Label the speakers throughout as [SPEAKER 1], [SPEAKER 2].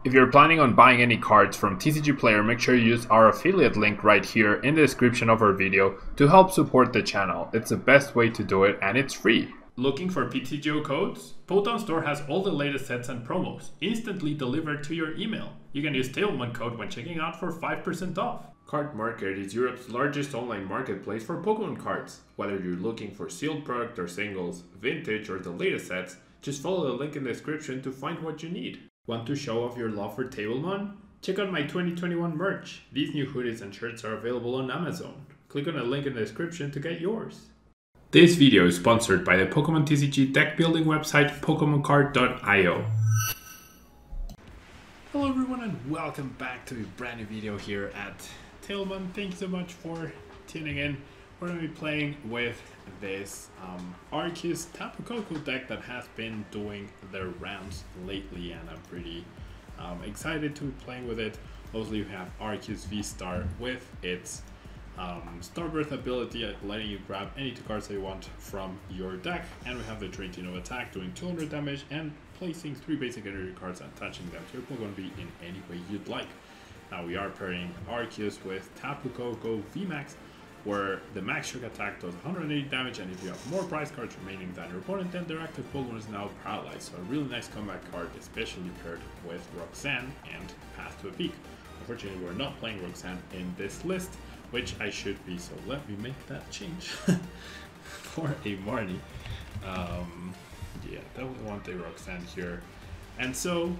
[SPEAKER 1] If you're planning on buying any cards from TCG Player, make sure you use our affiliate link right here in the description of our video to help support the channel. It's the best way to do it and it's free. Looking for PTGO codes? Potown Store has all the latest sets and promos, instantly delivered to your email. You can use tablemon code when checking out for 5% off. Card Market is Europe's largest online marketplace for Pokemon cards. Whether you're looking for sealed product or singles, vintage or the latest sets, just follow the link in the description to find what you need. Want to show off your love for tablemon? Check out my 2021 merch. These new hoodies and shirts are available on Amazon. Click on the link in the description to get yours. This video is sponsored by the Pokemon TCG deck building website PokemonCard.io. Hello everyone and welcome back to a brand new video here at Tablemon. Thank you so much for tuning in. We're going to be playing with this Arceus TAPU KOKO deck that has been doing their rounds lately, and I'm pretty excited to be playing with it. Mostly you have Arceus VSTAR with its Starbirth ability at letting you grab any two cards that you want from your deck, and we have the Trait of attack doing 200 damage and placing 3 basic energy cards and attaching them to your Pokemon in any way you'd like. Now we are pairing Arceus with TAPU KOKO VMAX, where the max shock attack does 180 damage, and if you have more prize cards remaining than your opponent, then their active Pokemon is now paralyzed. So a really nice combat card, especially paired with Roxanne and Path to a Peak. Unfortunately, we're not playing Roxanne in this list, which I should be, so let me make that change for a Marnie. Yeah, definitely want a Roxanne here. And so,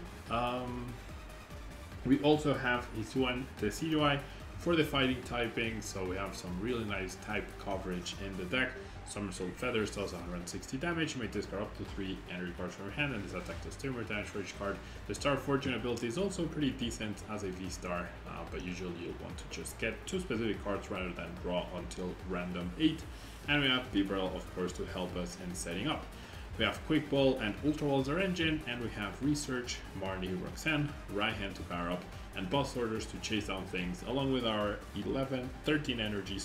[SPEAKER 1] we also have Hisuian the Decidueye for the fighting typing, so we have some really nice type coverage in the deck. Somersault Feathers does 160 damage. You may discard up to 3 energy cards from your hand, and this attack does 2 more damage for each card. The Star Fortune ability is also pretty decent as a V-Star, but usually you'll want to just get 2 specific cards rather than draw until random 8. And we have Bibarel, of course, to help us in setting up. We have Quick Ball and Ultra Ball as our engine, and we have Research, Marnie, Roxanne, Raihan to power up, and Boss Orders to chase down things, along with our 13 energy,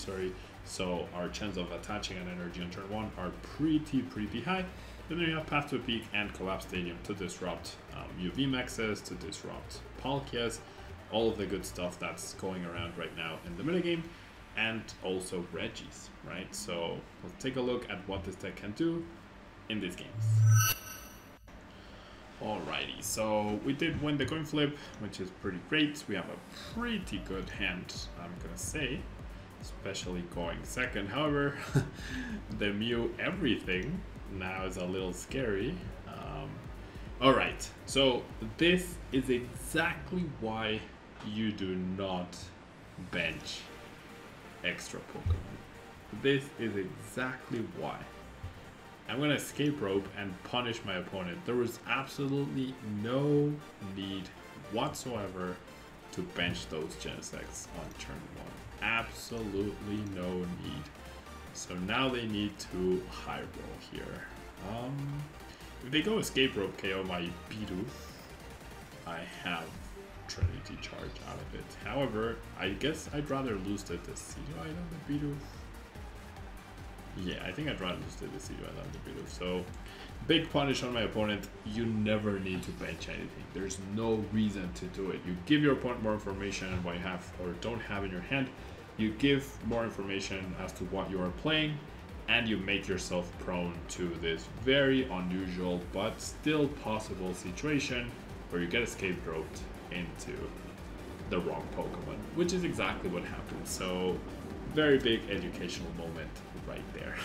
[SPEAKER 1] so our chance of attaching an energy on turn 1 are pretty high. Then we have Path to a Peak and Collapse Stadium to disrupt UV Maxes, to disrupt Palkias, all of the good stuff that's going around right now in the metagame, and also Regis, right? So let's take a look at what this deck can do in these games. Alrighty, so we did win the coin flip, which is pretty great. We have a pretty good hand, I'm gonna say, especially going second. However, the Mew everything now is a little scary. Alright, so this is exactly why you do not bench extra Pokemon. This is exactly why. I'm gonna escape rope and punish my opponent. There was absolutely no need whatsoever to bench those Genesects on turn 1. Absolutely no need. So now they need to high roll here. If they go escape rope KO my Bidoof, I have Trinity Charge out of it. However, I guess I'd rather lose the Decidueye than the Bidoof. Yeah, I think I'd rather lose the Decidueye than the Bidoof. So, big punish on my opponent. You never need to bench anything. There's no reason to do it. You give your opponent more information on what you have or don't have in your hand. You give more information as to what you are playing, and you make yourself prone to this very unusual but still possible situation where you get escape roped into the wrong Pokemon, which is exactly what happened. So, very big educational moment right there.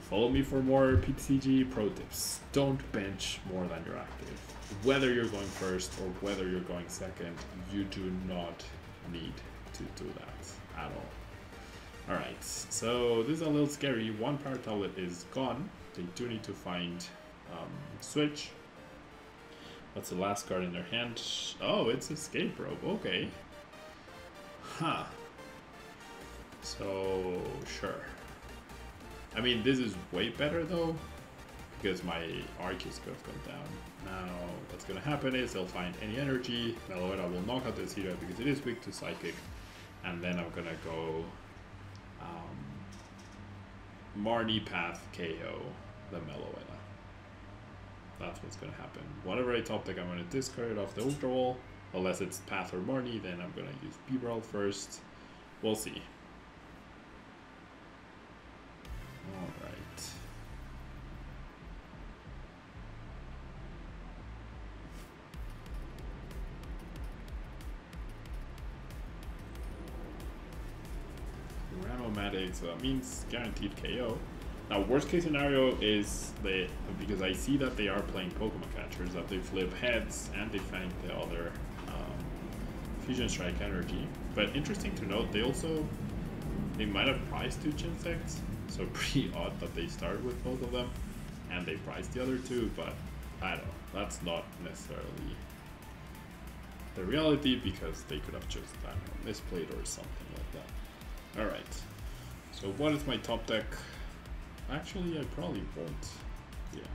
[SPEAKER 1] Follow me for more PTCG pro tips. Don't bench more than you're active. Whether you're going first or whether you're going second, you do not need to do that at all. Alright, so this is a little scary. One Power Tablet is gone. They do need to find Switch. What's the last card in their hand? Oh, it's Escape Rope. Okay. Huh. So, sure. I mean, this is way better though, because my Arceus could have gone down. Now, what's gonna happen is they'll find any energy. Meloetta will knock out the Decidueye because it is weak to Psychic. And then I'm gonna go Marnie Path KO the Meloetta. That's what's gonna happen. Whatever I top deck, I'm gonna discard it off the Ultra Wall. Unless it's Path or Marnie, then I'm gonna use B-Brawl first. We'll see. Alright. Ranomatic, so that means guaranteed KO. Now, worst case scenario is because I see that they are playing Pokemon catchers, that they flip heads and they find the other Fusion Strike energy. But interesting to note, they might have priced 2 Chinsects, so pretty odd that they started with both of them and they priced the other 2, but I don't know, that's not necessarily the reality because they could have just, I don't know, misplayed or something like that. Alright, so what is my top deck? Actually, I probably won't. Yeah.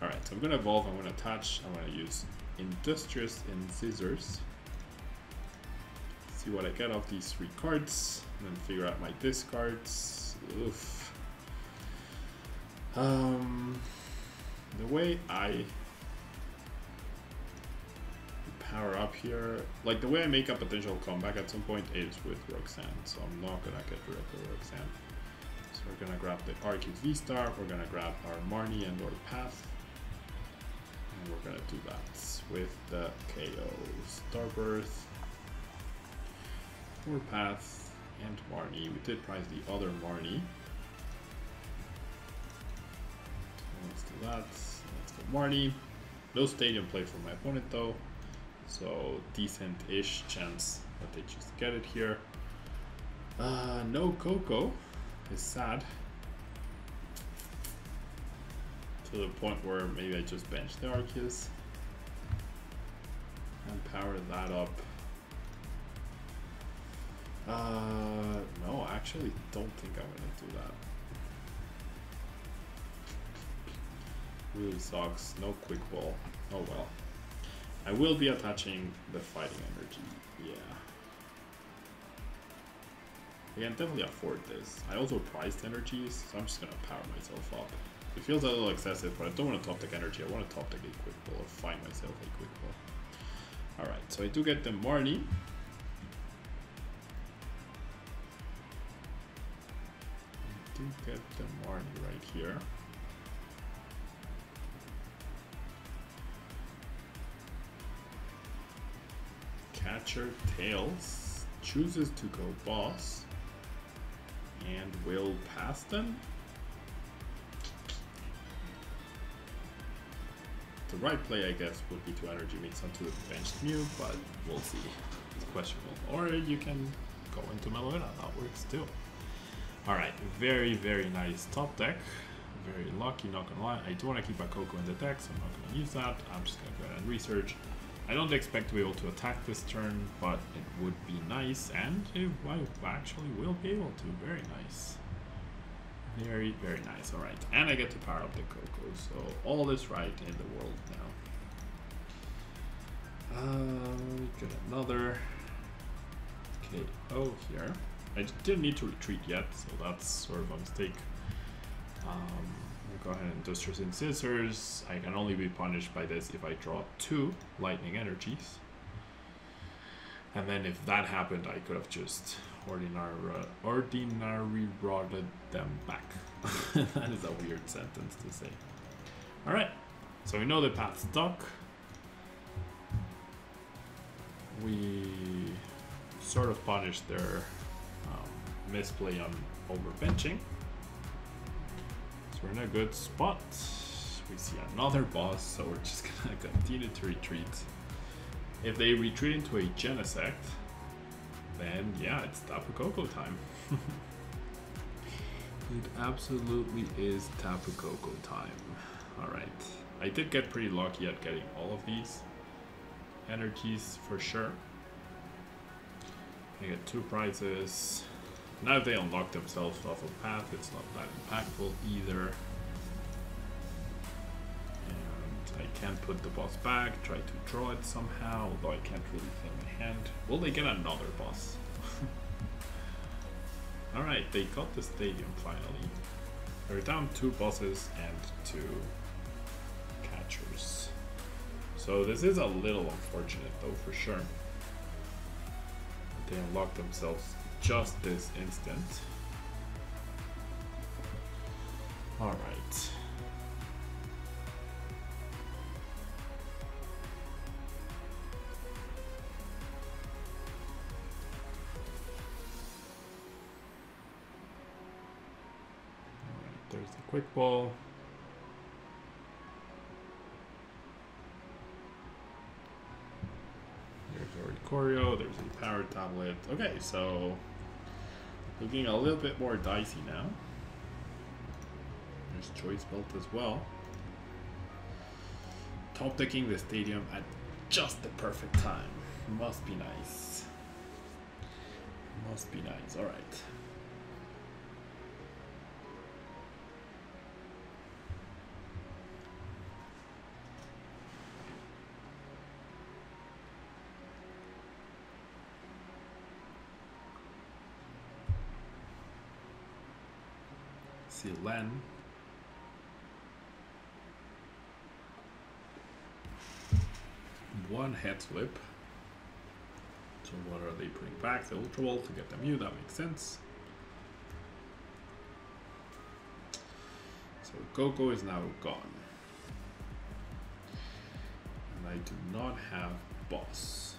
[SPEAKER 1] Alright, so I'm gonna evolve, I'm gonna attach, I'm gonna use Industrious Incisors. See what I get off these 3 cards, and then figure out my discards. Oof. The way I power up here, like the way I make a potential comeback at some point is with Roxanne, so I'm not gonna get rid of the Roxanne. So we're gonna grab the Arceus VSTAR, we're gonna grab our Marnie and or Path, and we're gonna do that with the KO Starbirth, or Path, and Marnie. We did prize the other Marnie. So let's do that. Let's go Marnie. No stadium play for my opponent though, so decent-ish chance that they just get it here. No Coco is sad, to the point where maybe I just bench the Arceus and power that up. No, I actually don't think I'm gonna do that. Really sucks. No quick ball. Oh well. I will be attaching the fighting energy. Yeah. I can definitely afford this. I also priced energies, so I'm just gonna power myself up. It feels a little excessive, but I don't want to top deck energy. I want to top deck a quick ball or find myself a quick ball. Alright, so I do get the Marnie. I do get the Marnie right here. Catcher Tails chooses to go boss and will pass them. The right play, I guess, would be to energy mix onto the benched Mew, but we'll see. It's questionable. Or you can go into Meloetta, that works too. Alright, very, very nice top deck. Very lucky, not gonna lie. I do want to keep a Coco in the deck, so I'm not gonna use that. I'm just gonna go ahead and research. I don't expect to be able to attack this turn, but it would be nice, and I actually will be able to. Very nice. Very, very nice. Alright, and I get to power up the Coco, so all is right in the world now. Get another KO here. I didn't need to retreat yet, so that's sort of a mistake. Go ahead and Industrious Incisors. I can only be punished by this if I draw 2 lightning energies. And then if that happened, I could have just ordinary rotted them back. That is a weird sentence to say. Alright, so we know the path stuck. We sort of punished their misplay on overbenching. We're in a good spot. We see another boss, so we're just gonna continue to retreat. If they retreat into a Genesect, then yeah, it's Tapu Koko time. It absolutely is Tapu Koko time. Alright, I did get pretty lucky at getting all of these energies for sure. I get 2 prizes. Now if they unlock themselves off a path, it's not that impactful either. And I can put the boss back, try to draw it somehow, although I can't really feel my hand. Will they get another boss? Alright, they got the stadium finally. They're down 2 bosses and 2 catchers. So this is a little unfortunate though, for sure. They unlock themselves just this instant. Alright. There's the quick ball. There's already choreo, there's a power tablet. Okay, so looking a little bit more dicey now. There's choice belt as well. Top decking the stadium at just the perfect time. Must be nice. Must be nice. Alright. See Len. One head flip. So what are they putting back? The Ultra Ball to get the Mew, that makes sense. So Koko is now gone. And I do not have Boss.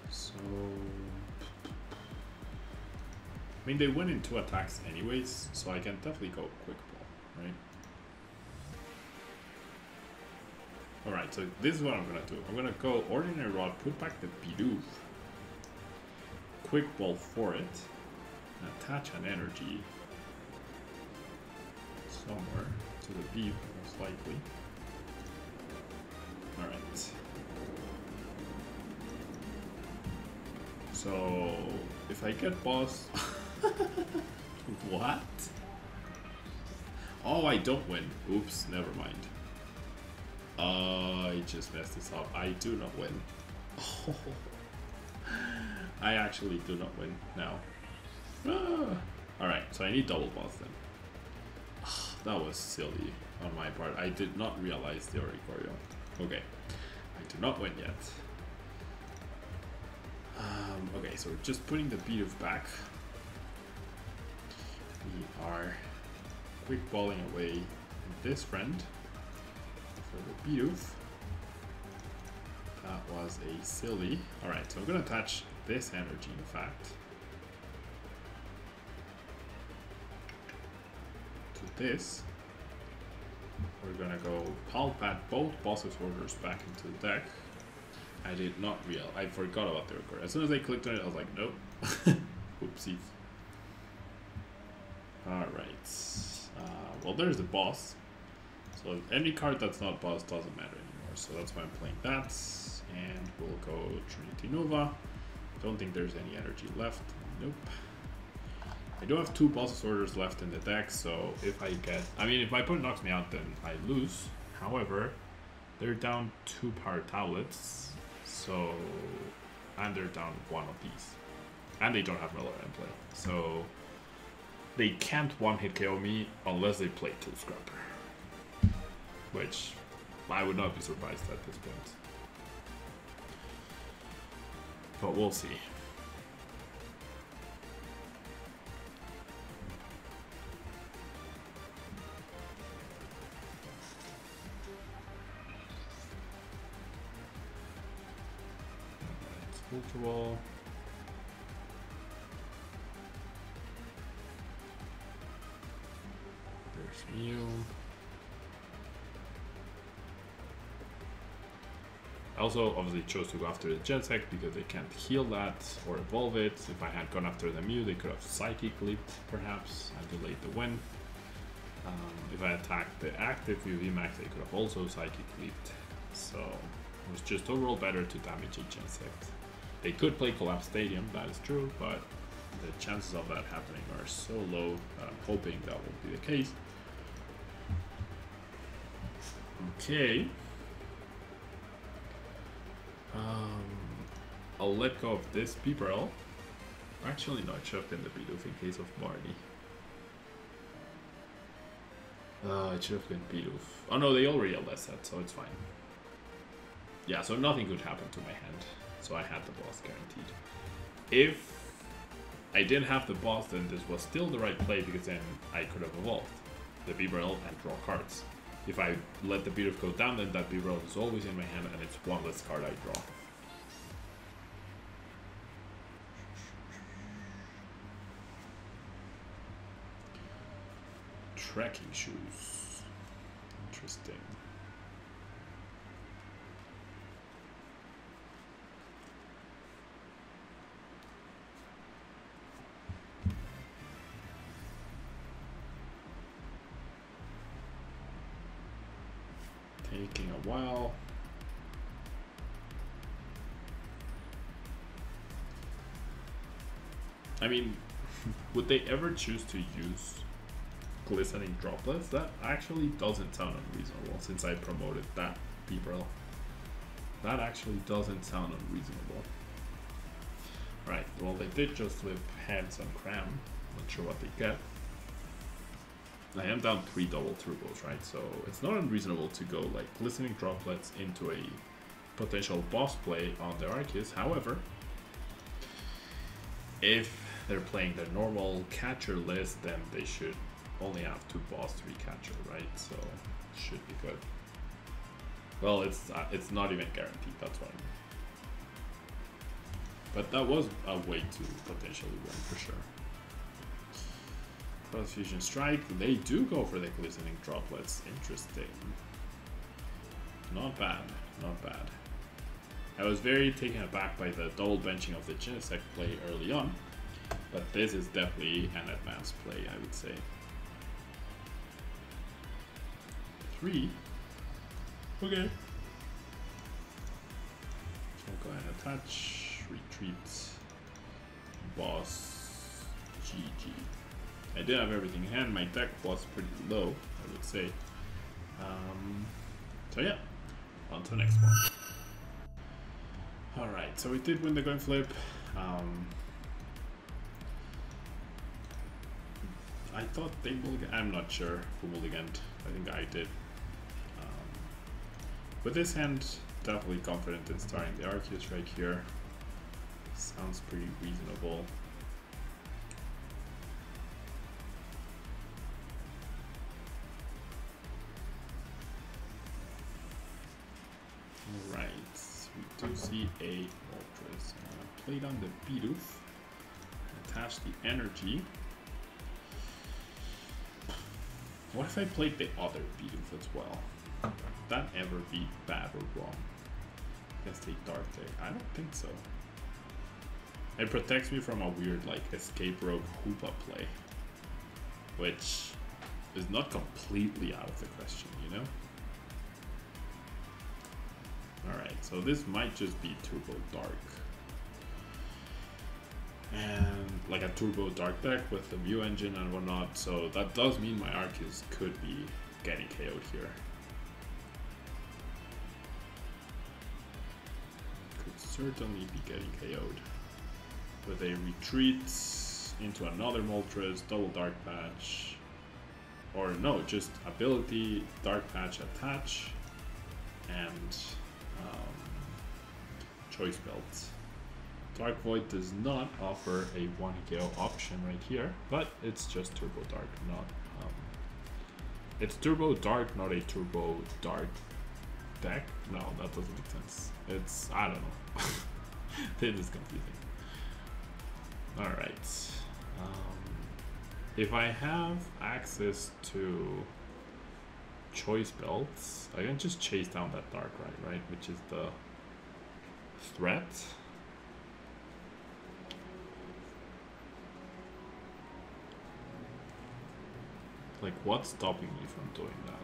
[SPEAKER 1] So I mean, they went in 2 attacks anyways, so I can definitely go quick ball, right? Alright, so this is what I'm gonna do. I'm gonna go Ordinary Rod, put back the Bidoof, quick ball for it, and attach an energy somewhere to the Beef, most likely. Alright. So if I get Boss... What? Oh, I don't win. Oops, never mind. I just messed this up. I do not win. Oh, I actually do not win now. Alright, so I need double Boss then. That was silly on my part. I did not realize the choreo. Okay, I do not win yet. Okay, so we're just putting the Bidoof back. We are quick balling away this friend for the Bidoof. That was a silly. Alright, so I'm gonna attach this energy in fact to this. We're gonna go Palpat both Boss's orders back into the deck. I did not realize, I forgot about the record. As soon as I clicked on it, I was like, nope. Oopsies. Alright. Well, there's the Boss. So any card that's not Boss doesn't matter anymore. So that's why I'm playing that. And we'll go Trinity Nova. Don't think there's any energy left. Nope. I do have 2 Boss's orders left in the deck, so if I get... I mean, if my opponent knocks me out, then I lose. However, they're down 2 power tablets. So, and they're down 1 of these. And they don't have Miller in play. So, they can't one-hit KO me unless they play Tool Scrapper. Which, I would not be surprised at this point. But we'll see. Ultra Ball. There's Mew. I also obviously chose to go after the Jetsec because they can't heal that or evolve it. If I had gone after the Mew, they could have Psychic Leaped perhaps and delayed the win. If I attacked the active VMAX, they could have also Psychic Leaped. So it was just overall better to damage a Jetsec. They could play Collapse Stadium, that is true, but the chances of that happening are so low that I'm hoping that will be the case. Okay. I'll let go of this Peeperl. Actually, no, it should have been the Bidoof in case of Barney. It should have been Bidoof. Oh no, they already held that set, so it's fine. Yeah, so nothing could happen to my hand. So I had the boss guaranteed. If I didn't have the boss, then this was still the right play, because then I could have evolved the Bibarel and draw cards. If I let the Bidoof go down, then that Bibarel is always in my hand and it's one less card I draw. Trekking shoes. Interesting. Taking a while. I mean, would they ever choose to use glistening droplets? That actually doesn't sound unreasonable, since I promoted that Bibarel. That actually doesn't sound unreasonable. Right, well, they did just flip hands on Cram. Not sure what they get. I am down 3 double turbos, right? So it's not unreasonable to go like glistening droplets into a potential boss play on the Arceus. However, if they're playing their normal catcher list, then they should only have 2 boss 3 catcher, right? So should be good. Well, it's not even guaranteed, that's what I mean. But that was a way to potentially win for sure. Cross Fusion Strike, they do go for the glistening droplets. Interesting. Not bad, not bad. I was very taken aback by the double benching of the Genesect play early on, but this is definitely an advanced play, I would say. 3. Okay. So go ahead and attach, retreat, boss, GG. I did have everything in hand. My deck was pretty low, I would say. So yeah, on to the next one. Alright, so we did win the coin flip. I thought they mulliganed. I'm not sure who mulliganed. I think I did. With this hand, definitely confident in starting the Arceus right here. Sounds pretty reasonable. Alright, we do see a Moltres. Play down the Bidoof, attach the energy. What if I played the other Bidoof as well? Would that ever be bad or wrong? Against a Dark Deck? I don't think so. It protects me from a weird like Escape Rogue Hoopa play, which is not completely out of the question, you know? Alright, so this might just be Turbo Dark. And like a Turbo Dark deck with the Mew engine and whatnot, so that does mean my Arceus could be getting KO'd here. Could certainly be getting KO'd. With a retreat into another Moltres, double Dark Patch. Or no, just ability, Dark Patch attach, and Choice Belt. Dark Void does not offer a 1 KO option right here, but it's just Turbo Dark, not it's Turbo Dark, not a Turbo Dark deck. No, that doesn't make sense. It's, I don't know. It is confusing. Alright. If I have access to Choice Belts, I can just chase down that Dark right, which is the threat. Like, what's stopping me from doing that?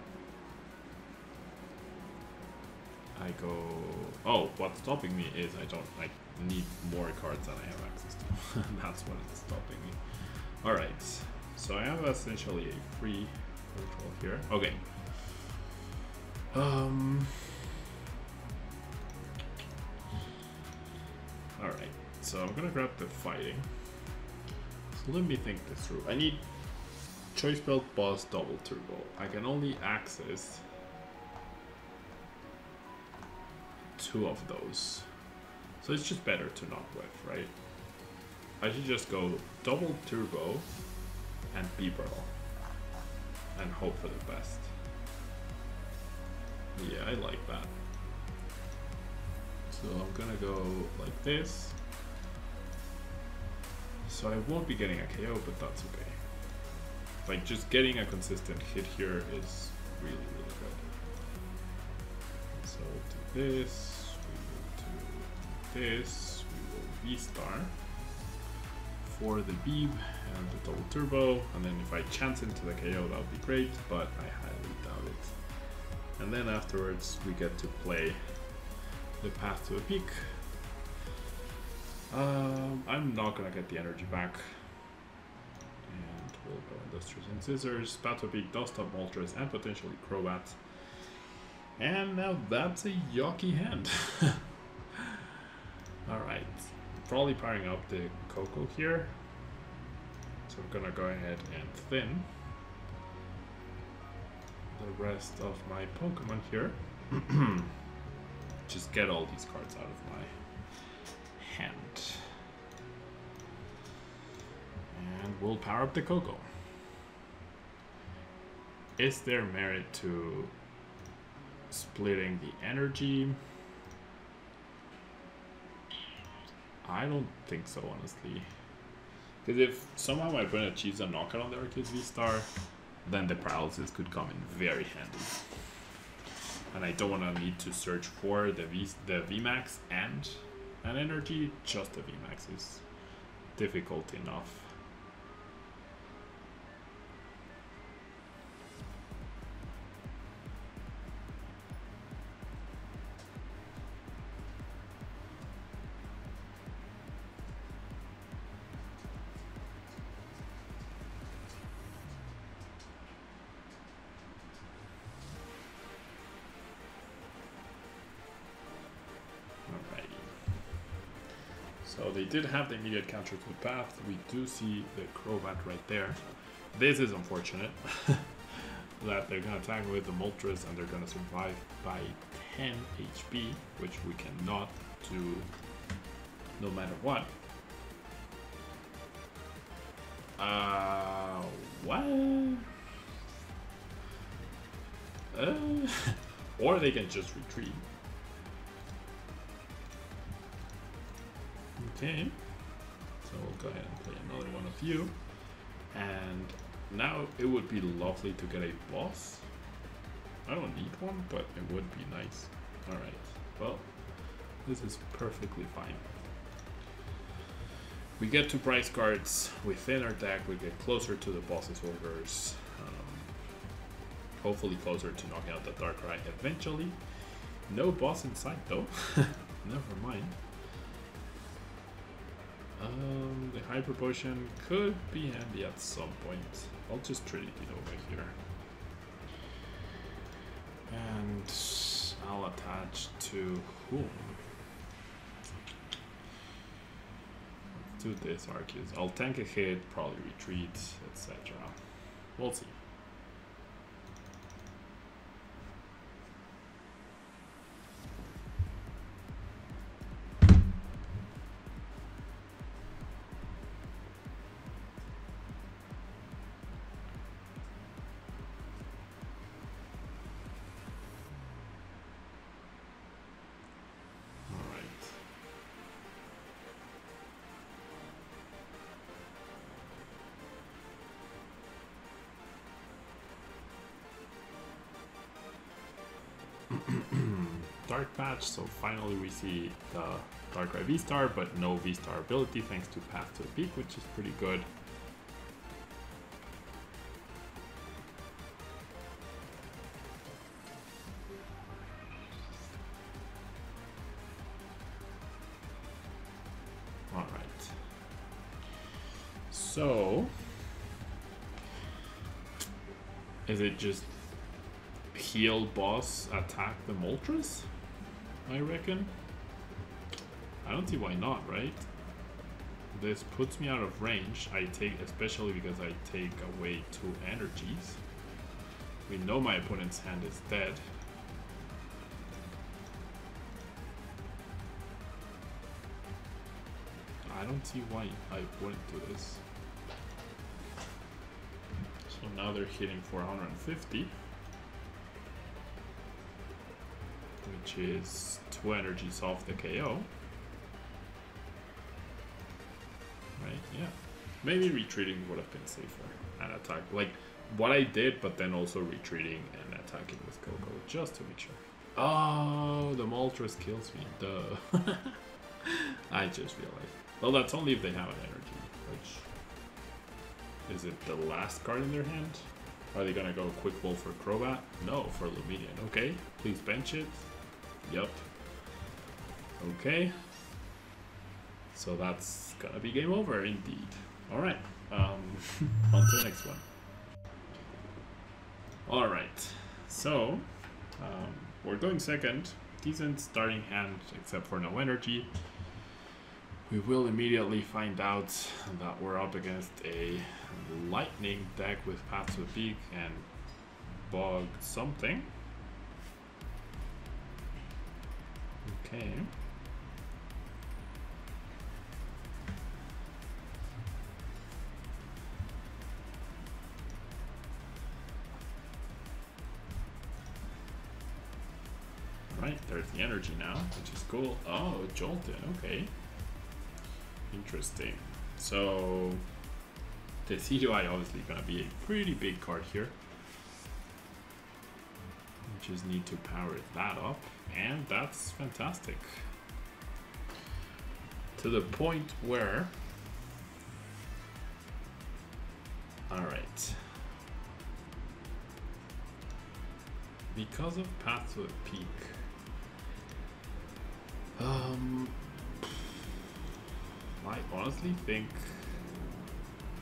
[SPEAKER 1] I go, oh, what's stopping me is I need more cards than I have access to. That's what is stopping me. Alright, so I have essentially a free control here. Okay. Alright, so I'm gonna grab the fighting. So let me think this through. I need choice belt boss double turbo. I can only access 2 of those. So it's just better to not whiff, right? I should just go double turbo and B-barrel and hope for the best. Yeah, I like that. So I'm gonna go like this. So I won't be getting a KO, but that's okay. Like, just getting a consistent hit here is really, really good. So we'll do this, we will do this, we will V-star for the beam and the double turbo, and then if I chance into the KO, that would be great, but I highly doubt it. And then afterwards, we get to play the path to a peak. I'm not gonna get the energy back. And we'll go Industrious and Scissors. Path to a peak does stop Moltres and potentially Crobat. And now that's a yucky hand. Alright. Probably powering up the Koko here. So I'm gonna go ahead and thin the rest of my Pokemon here. Just get all these cards out of my hand. And we'll power up the Koko. Is there merit to splitting the energy? I don't think so, honestly. Because if somehow my opponent achieves a knockout on the Arceus V-Star, then the paralysis could come in very handy. And I don't want to need to search for the VMAX and an energy. Just the VMAX is difficult enough. So they did have the immediate counter to the path. We do see the Crobat right there. This is unfortunate that they're going to attack with the Moltres and they're going to survive by 10 HP, which we cannot do no matter what. What? Or they can just retreat. Okay, so we'll go ahead and play another one of you. And now it would be lovely to get a boss. I don't need one, but it would be nice. Alright, well, this is perfectly fine. We get 2 prize cards within our deck, we get closer to the boss's orders. Hopefully closer to knocking out the Darkrai eventually. No boss in sight though, never mind. The Hyper Potion could be handy at some point. I'll just trade it over here. And I'll attach to whom? Let's do this Arceus. I'll tank a hit, probably retreat, etc. We'll see. Dark patch, so finally we see the Darkrai V-Star, but no V-Star ability thanks to Path to the Peak, which is pretty good. Alright. So, is it just heal boss, attack the Moltres? I reckon. I don't see why not, right? This puts me out of range. I take, especially because I take away 2 energies. We know my opponent's hand is dead. I don't see why I wouldn't do this. So now they're hitting for 150, which is 2 energies off the KO. Right, yeah. Maybe retreating would have been safer and attack. Like what I did, but then also retreating and attacking with Coco just to make sure. Oh, the Moltres kills me. Duh. I just realized. Well, that's only if they have an energy, which... Is it the last card in their hand? Are they gonna go Quick Ball for Crobat? No, for Lumineon. Okay, please bench it. Yup. Okay. So that's gonna be game over, indeed. Alright, on to the next one. Alright, so we're going second. Decent starting hand, except for no energy. We will immediately find out that we're up against a lightning deck with Path to the Peak and Bug something. Okay. Right, there's the energy now, which is cool. Oh, Jolton, okay. Interesting. So the CDI obviously gonna be a pretty big card here. We just need to power that up, and that's fantastic. To the point where... Alright. Because of Path to the Peak, I honestly think,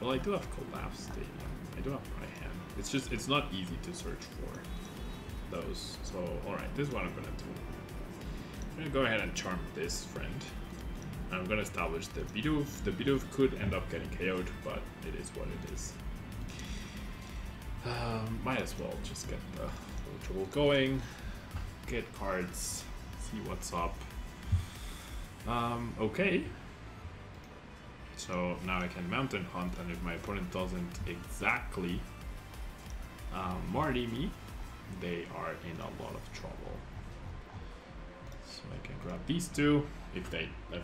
[SPEAKER 1] well, I do have Collapse Stadium. I do have my hand. It's just, it's not easy to search for those. So, alright, this is what I'm gonna do. I'm gonna go ahead and charm this friend. I'm gonna establish the Bidoof. The Bidoof could end up getting KO'd, but it is what it is. Might as well just get the Ultra Ball going, get cards, see what's up. Okay. So now I can Mountain Hunt, and if my opponent doesn't exactly Marty me, they are in a lot of trouble. So I can grab these two. If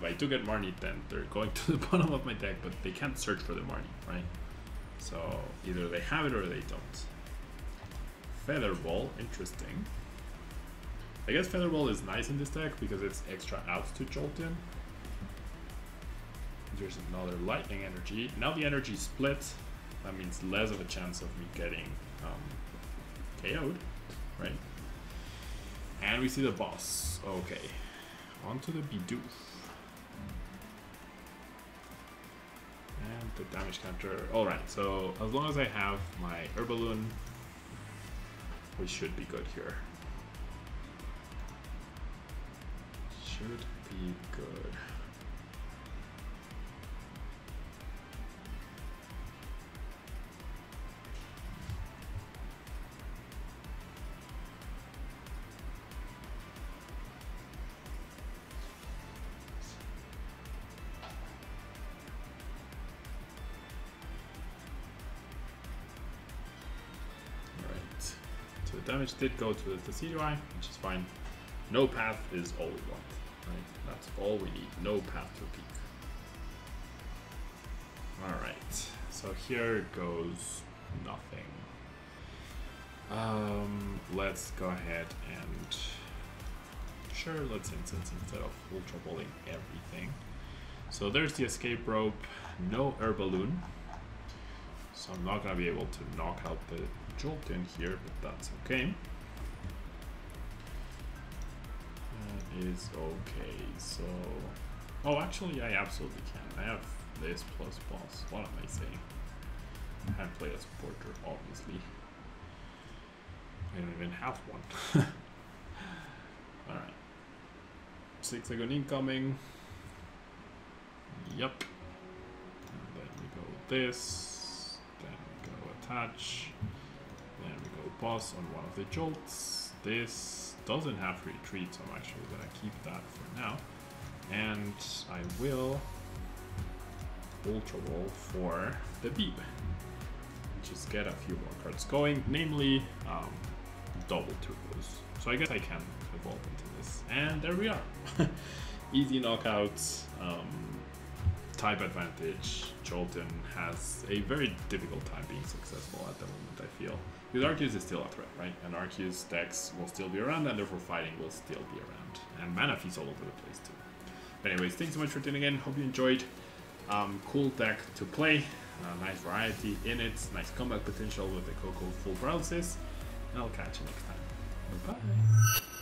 [SPEAKER 1] I do get Marnie, then they're going to the bottom of my deck, but they can't search for the Marnie, right? So either they have it or they don't. Feather Ball, interesting. I guess Feather Ball is nice in this deck because it's extra outs to Jolteon. There's another Lightning Energy. Now the energy splits. That means less of a chance of me getting KO'd, right? And we see the boss. Okay, on to the Bidoof. And the damage counter. Alright, so as long as I have my Herballoon, we should be good here. Should be good. Damage did go to the CDI, which is fine. No path is all we want, right? That's all we need. No path to peak. Alright, so here goes nothing. Let's go ahead and... Sure, let's instance instead of Ultra Balling everything. So there's the Escape Rope, no Herballoon. So I'm not going to be able to knock out the Jolteon here, but that's okay. That is okay. So, oh, actually, I absolutely can. I have this plus boss. What am I saying? I can't play a supporter, obviously. I don't even have one. All right. 6 second incoming. Yup. this, then we go attach, then we go boss on one of the jolts. This doesn't have retreat, so I'm actually gonna keep that for now. And I will ultra roll for the beep. Just get a few more cards going, namely double turbos. So I guess I can evolve into this. And there we are. Easy knockouts, type advantage. Jolton has a very difficult time being successful at the moment, I feel. Because Arceus is still a threat, right? And Arceus decks will still be around, and therefore fighting will still be around. And mana fees all over the place too. But anyways, thanks so much for tuning in. Hope you enjoyed. Cool deck to play. Nice variety in it. Nice comeback potential with the Koko full paralysis. And I'll catch you next time. Bye-bye.